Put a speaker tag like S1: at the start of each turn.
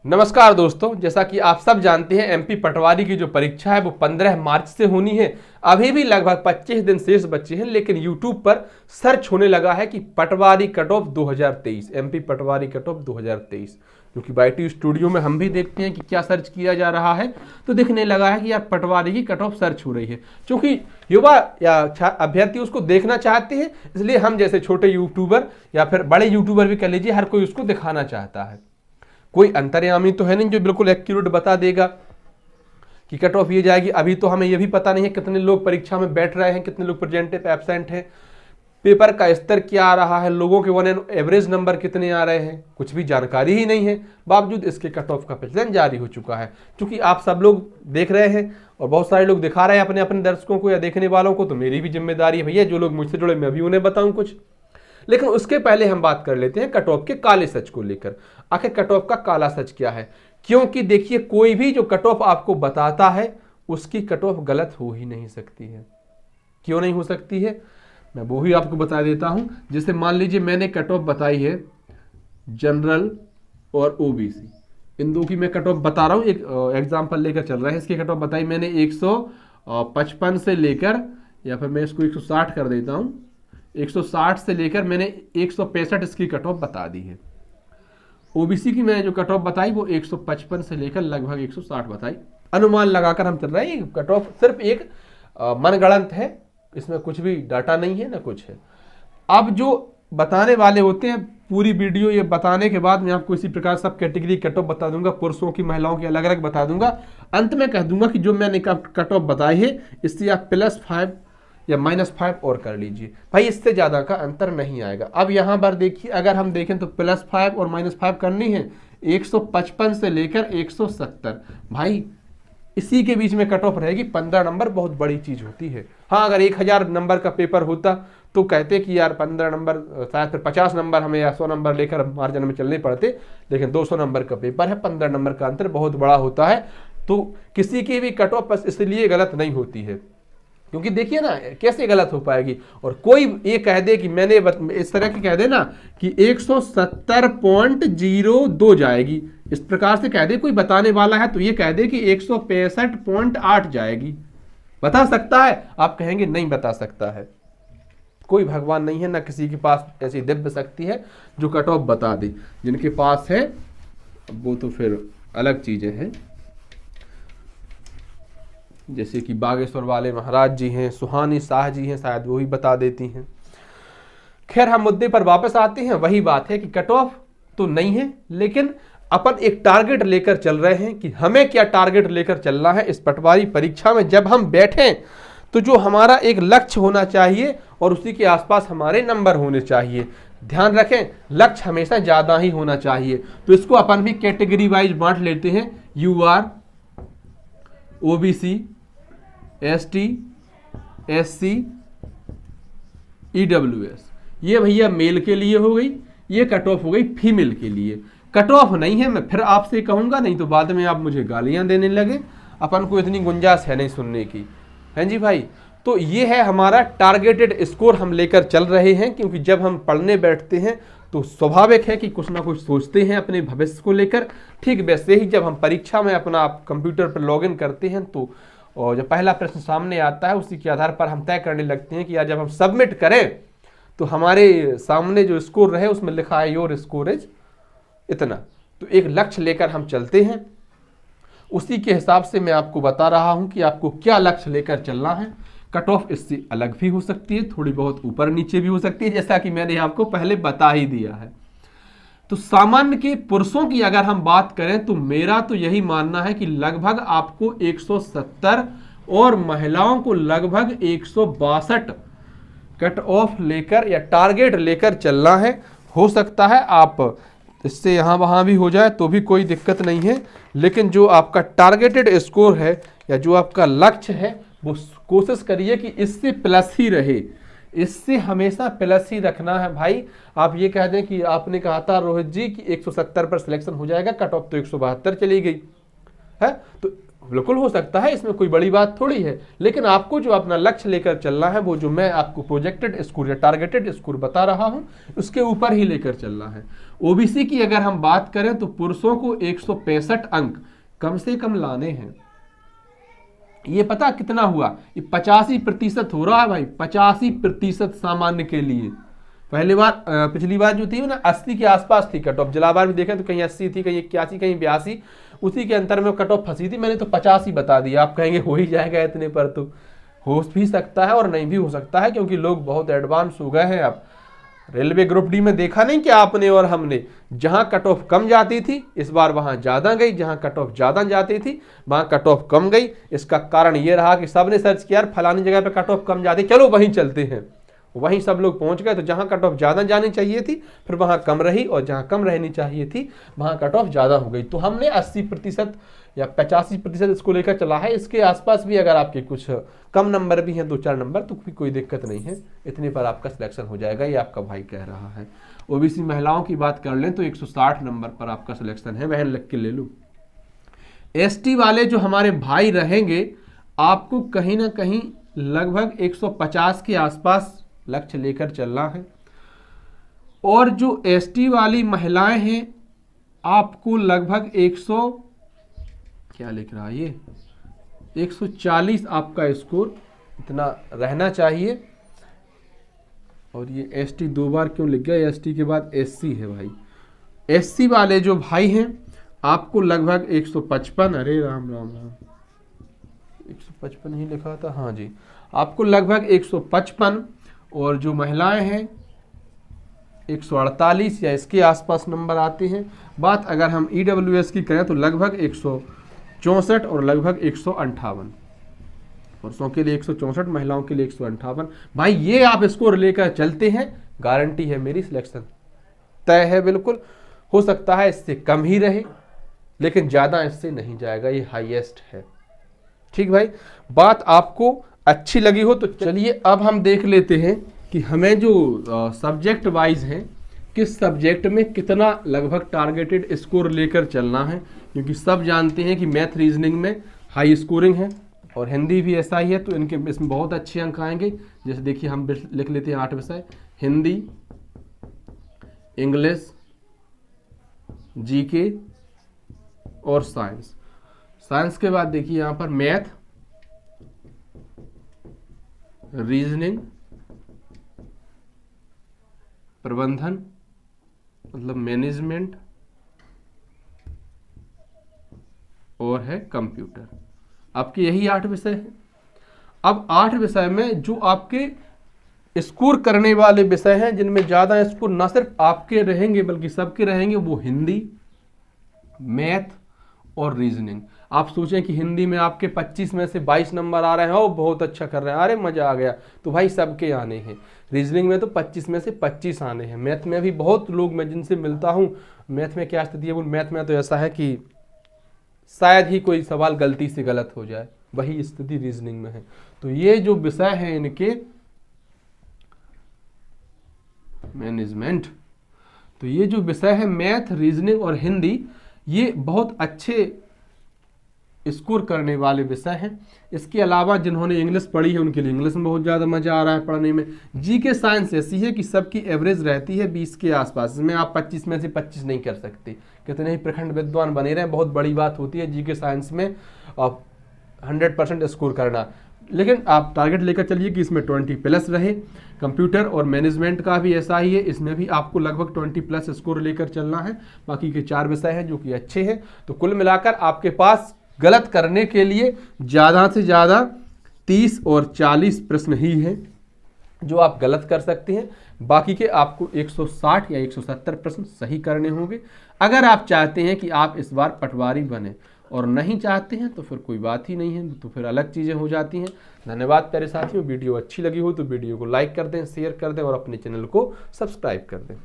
S1: नमस्कार दोस्तों, जैसा कि आप सब जानते हैं एमपी पटवारी की जो परीक्षा है वो 15 मार्च से होनी है। अभी भी लगभग 25 दिन शेष बचे हैं, लेकिन यूट्यूब पर सर्च होने लगा है कि पटवारी कट ऑफ 2023, एमपी पटवारी कट ऑफ 2023, क्योंकि बाईटी स्टूडियो में हम भी देखते हैं कि क्या सर्च किया जा रहा है। तो दिखने लगा है कि यार पटवारी की कट ऑफ सर्च हो रही है, क्योंकि युवा या अभ्यर्थी उसको देखना चाहते हैं। इसलिए हम जैसे छोटे यूट्यूबर या फिर बड़े यूट्यूबर भी कह लीजिए, हर कोई उसको दिखाना चाहता है। कोई अंतर्यामी तो है नहीं जो बिल्कुल एक्यूरेट बता देगा कि कट ऑफ ये जाएगी। अभी तो हमें ये भी पता नहीं है कितने लोग परीक्षा में बैठ रहे हैं, कितने लोग प्रेजेंट पे एब्सेंट हैं, पेपर का स्तर क्या आ रहा है, लोगों के वन एवरेज नंबर कितने आ रहे हैं, कुछ भी जानकारी ही नहीं है। बावजूद इसके कट ऑफ का प्रचलन जारी हो चुका है। क्योंकि आप सब लोग देख रहे हैं और बहुत सारे लोग दिखा रहे हैं अपने अपने दर्शकों को या देखने वालों को, तो मेरी भी जिम्मेदारी है भैया, जो लोग मुझसे जुड़े मैं भी उन्हें बताऊं कुछ। लेकिन उसके पहले हम बात कर लेते हैं कट ऑफ के काले सच को लेकर। आखिर कट ऑफ का काला सच क्या है? क्योंकि देखिए, कोई भी जो कट ऑफ आपको बताता है उसकी कट ऑफ गलत हो ही नहीं सकती है। क्यों नहीं हो सकती है, मैं वो ही आपको बता देता हूं। जैसे मान लीजिए मैंने कट ऑफ बताई है जनरल और ओबीसी, इन दो की मैं कट ऑफ बता रहा हूं, एक एग्जाम्पल लेकर चल रहा है। इसकी कट ऑफ बताई मैंने 155 से लेकर, या फिर मैं इसको 160 कर देता हूं, 160 से लेकर मैंने 165 इसकी कट ऑफ बता दी है। ओबीसी की मैंने जो कट ऑफ बताई वो 155 से लेकर लगभग 160 बताई। अनुमान लगाकर हम चल रहे हैं, कट ऑफ सिर्फ एक मनगढ़ंत है, इसमें कुछ भी डाटा नहीं है ना कुछ है। अब जो बताने वाले होते हैं, पूरी वीडियो ये बताने के बाद मैं आपको इसी प्रकार सब कैटेगरी कट ऑफ बता दूंगा, पुरुषों की महिलाओं की अलग अलग बता दूंगा। अंत में कह दूंगा कि जो मैंने कट ऑफ बताई है इससे आप +5 या -5 और कर लीजिए भाई, इससे ज्यादा का अंतर नहीं आएगा। अब यहां पर देखिए, अगर हम देखें तो +5 और -5 करनी है 155 से लेकर 170, भाई इसी के बीच में कट ऑफ रहेगी। 15 नंबर बहुत बड़ी चीज होती है। हाँ, अगर 1000 नंबर का पेपर होता तो कहते कि यार 15 नंबर, शायद फिर 50 नंबर हमें या 100 नंबर लेकर मार्जिन में चलने पड़ते, लेकिन 200 नंबर का पेपर है, 15 नंबर का अंतर बहुत बड़ा होता है। तो किसी की भी कट ऑफ बस इसलिए गलत नहीं होती है, क्योंकि देखिए ना कैसे गलत हो पाएगी। और कोई ये कह दे कि मैंने इस तरह की कह दे ना कि 170.02 जाएगी, इस प्रकार से कह दे कोई बताने वाला है, तो ये कह दे कि 165.8 जाएगी। बता सकता है? आप कहेंगे नहीं बता सकता है। कोई भगवान नहीं है, ना किसी के पास ऐसी दिव्य शक्ति है जो कट ऑफ बता दे। जिनके पास है वो तो फिर अलग चीजें हैं, जैसे कि बागेश्वर वाले महाराज जी हैं, सुहानी शाह जी हैं, शायद वो ही बता देती हैं। खैर, हम मुद्दे पर वापस आते हैं। वही बात है कि कट ऑफ तो नहीं है, लेकिन अपन एक टारगेट लेकर चल रहे हैं कि हमें क्या टारगेट लेकर चलना है इस पटवारी परीक्षा में। जब हम बैठें तो जो हमारा एक लक्ष्य होना चाहिए और उसी के आसपास हमारे नंबर होने चाहिए। ध्यान रखें, लक्ष्य हमेशा ज्यादा ही होना चाहिए। तो इसको अपन भी कैटेगरी वाइज बांट लेते हैं, UR, OBC, ST, SC, EWS. ये भैया मेल के लिए हो गई, ये कट ऑफ हो गई फीमेल के लिए। कट ऑफ नहीं है, मैं फिर आपसे कहूंगा, नहीं तो बाद में आप मुझे गालियां देने लगे। अपन को इतनी गुंजाइश है नहीं सुनने की, हैं जी भाई। तो ये है हमारा टारगेटेड स्कोर हम लेकर चल रहे हैं, क्योंकि जब हम पढ़ने बैठते हैं तो स्वाभाविक है कि कुछ ना कुछ सोचते हैं अपने भविष्य को लेकर। ठीक वैसे ही जब हम परीक्षा में अपना कंप्यूटर पर लॉगिन करते हैं तो और जब पहला प्रश्न सामने आता है उसी के आधार पर हम तय करने लगते हैं कि यार जब हम सबमिट करें तो हमारे सामने जो स्कोर रहे उसमें लिखा है योर स्कोर इज इतना। तो एक लक्ष्य लेकर हम चलते हैं, उसी के हिसाब से मैं आपको बता रहा हूं कि आपको क्या लक्ष्य लेकर चलना है। कट ऑफ इससे अलग भी हो सकती है, थोड़ी बहुत ऊपर नीचे भी हो सकती है, जैसा कि मैंने आपको पहले बता ही दिया है। तो सामान्य के पुरुषों की अगर हम बात करें तो मेरा तो यही मानना है कि लगभग आपको 170 और महिलाओं को लगभग 162 कट ऑफ लेकर या टारगेट लेकर चलना है। हो सकता है आप इससे यहाँ वहाँ भी हो जाए तो भी कोई दिक्कत नहीं है, लेकिन जो आपका टारगेटेड स्कोर है या जो आपका लक्ष्य है वो कोशिश करिए कि इससे प्लस ही रहे, इससे हमेशा प्लस ही रखना है भाई। आप ये कह दें कि आपने कहा था रोहित जी कि 170 पर सिलेक्शन हो जाएगा, कट ऑफ तो 172 चली गई है, तो बिल्कुल हो सकता है, इसमें कोई बड़ी बात थोड़ी है, लेकिन आपको जो अपना लक्ष्य लेकर चलना है, वो जो मैं आपको प्रोजेक्टेड स्कोर या टारगेटेड स्कोर बता रहा हूं, उसके ऊपर ही लेकर चलना है। ओबीसी की अगर हम बात करें तो पुरुषों को 165 अंक कम से कम लाने हैं। ये पता कितना हुआ, ये 85% हो रहा है भाई, 85% सामान्य के लिए। पिछली बार जो थी ना 80 के आसपास थी कट ऑफ, जिलावार में देखें तो कहीं 80 थी, कहीं 81, कहीं 82, उसी के अंतर में कट ऑफ फंसी थी। मैंने तो 50 ही बता दिया। आप कहेंगे हो ही जाएगा इतने पर, तो हो भी सकता है और नहीं भी हो सकता है, क्योंकि लोग बहुत एडवांस हो गए हैं। अब रेलवे ग्रुप डी में देखा नहीं कि आपने और हमने, जहां कट ऑफ कम जाती थी इस बार वहां ज्यादा गई, जहां कट ऑफ ज्यादा जाती थी वहां कट ऑफ कम गई। इसका कारण यह रहा कि सबने सर्च किया फलानी जगह पे कट ऑफ कम जाती, चलो वहीं चलते हैं, वहीं सब लोग पहुंच गए। तो जहां कट ऑफ ज्यादा जानी चाहिए थी फिर वहां कम रही, और जहां कम रहनी चाहिए थी वहां कट ऑफ ज्यादा हो गई। तो हमने 80% या 85% इसको लेकर चला है। इसके आसपास भी अगर आपके कुछ कम नंबर भी हैं, 2-4 नंबर, तो भी कोई दिक्कत नहीं है, इतने पर आपका सिलेक्शन हो जाएगा, ये आपका भाई कह रहा है। ओबीसी महिलाओं की बात कर लें तो 160 नंबर पर आपका सिलेक्शन है, बहन लिख के ले लो। एसटी वाले जो हमारे भाई रहेंगे, आपको कहीं ना कहीं लगभग 150 के आसपास लक्ष्य लेकर चलना है। और जो एसटी वाली महिलाएं हैं, आपको लगभग 140 आपका स्कोर इतना रहना चाहिए। और ये एसटी 2 बार क्यों लिख गया, एसटी के बाद एससी है भाई। एससी वाले जो भाई हैं, आपको लगभग 155, अरे राम राम राम, 155 ही लिखा था, हाँ जी, आपको लगभग 155। और जो महिलाएं हैं 148 या इसके आसपास नंबर आते हैं। बात अगर हम ईडब्ल्यूएस की करें तो लगभग 164 और लगभग 158, पुरुषों के लिए 164, महिलाओं के लिए 158। भाई ये आप स्कोर लेकर चलते हैं, गारंटी है मेरी, सिलेक्शन तय है बिल्कुल। हो सकता है इससे कम ही रहे, लेकिन ज्यादा इससे नहीं जाएगा, ये हाईएस्ट है। ठीक भाई, बात आपको अच्छी लगी हो तो चलिए अब हम देख लेते हैं कि हमें जो सब्जेक्ट वाइज है, किस सब्जेक्ट में कितना लगभग टारगेटेड स्कोर लेकर चलना है। क्योंकि सब जानते हैं कि मैथ रीजनिंग में हाई स्कोरिंग है, और हिंदी भी ऐसा ही है, तो इनके इसमें बहुत अच्छे अंक आएंगे। जैसे देखिए हम लिख लेते हैं 8 विषय, हिंदी, इंग्लिश, जीके और साइंस। साइंस के बाद देखिए यहाँ पर मैथ, रीजनिंग, प्रबंधन मतलब मैनेजमेंट, और है कंप्यूटर। आपके यही 8 विषय हैं। अब 8 विषय में जो आपके स्कोर करने वाले विषय हैं, जिनमें ज्यादा स्कोर ना सिर्फ आपके रहेंगे बल्कि सबके रहेंगे, वो हिंदी, मैथ और रीजनिंग। आप सोचें कि हिंदी में आपके 25 में से 22 नंबर आ रहे हैं, ओ बहुत अच्छा कर रहे हैं, अरे मजा आ गया, तो भाई सबके आने हैं। रीजनिंग में तो 25 में से 25 आने हैं। मैथ में भी बहुत लोग मैं जिनसे मिलता हूं, मैथ में क्या स्थिति है, वो मैथ में तो ऐसा है कि शायद ही कोई सवाल गलती से गलत हो जाए, वही स्थिति रीजनिंग में है। तो ये जो विषय है इनके मैनेजमेंट, तो ये जो विषय है मैथ, रीजनिंग और हिंदी, ये बहुत अच्छे स्कोर करने वाले विषय हैं। इसके अलावा जिन्होंने इंग्लिश पढ़ी है उनके लिए इंग्लिश में बहुत ज़्यादा मजा आ रहा है पढ़ने में। जीके साइंस ऐसी है कि सबकी एवरेज रहती है 20 के आसपास, इसमें आप 25 में से 25 नहीं कर सकते, कितने ही प्रखंड विद्वान बने रहे, बहुत बड़ी बात होती है जीके साइंस में 100% स्कोर करना। लेकिन आप टारगेट लेकर चलिए कि इसमें 20+ रहे। कंप्यूटर और मैनेजमेंट का भी ऐसा ही है, इसमें भी आपको लगभग 20+ स्कोर लेकर चलना है। बाकी के 4 विषय हैं जो कि अच्छे हैं। तो कुल मिलाकर आपके पास गलत करने के लिए ज़्यादा से ज़्यादा 30 और 40 प्रश्न ही हैं जो आप गलत कर सकते हैं। बाकी के आपको 160 या 170 प्रश्न सही करने होंगे, अगर आप चाहते हैं कि आप इस बार पटवारी बने। और नहीं चाहते हैं तो फिर कोई बात ही नहीं है, तो फिर अलग चीज़ें हो जाती हैं। धन्यवाद प्यारे साथियों, वीडियो अच्छी लगी हो तो वीडियो को लाइक कर दें, शेयर कर दें और अपने चैनल को सब्सक्राइब कर दें।